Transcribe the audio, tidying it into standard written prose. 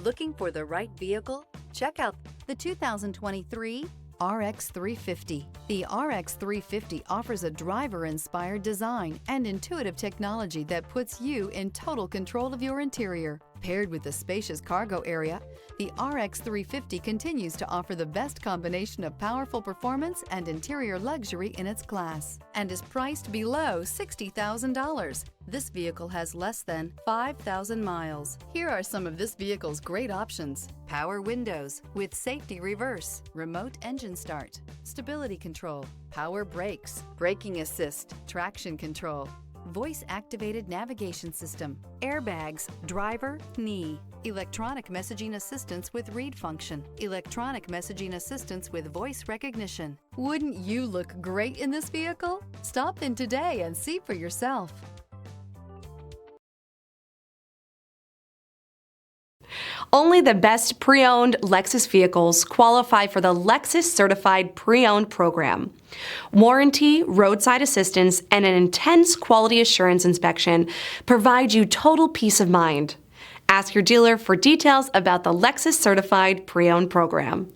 Looking for the right vehicle? Check out the 2023 RX 350. The RX 350 offers a driver-inspired design and intuitive technology that puts you in total control of your interior. Paired with a spacious cargo area, the RX 350 continues to offer the best combination of powerful performance and interior luxury in its class and is priced below $60,000. This vehicle has less than 5,000 miles. Here are some of this vehicle's great options: power windows with safety reverse, remote engine start, stability control, power brakes, braking assist, traction control, voice-activated navigation system, airbags, driver, knee, electronic messaging assistance with read function, electronic messaging assistance with voice recognition. Wouldn't you look great in this vehicle? Stop in today and see for yourself. Only the best pre-owned Lexus vehicles qualify for the Lexus Certified Pre-Owned program. Warranty, roadside assistance, and an intense quality assurance inspection provide you total peace of mind. Ask your dealer for details about the Lexus Certified Pre-Owned program.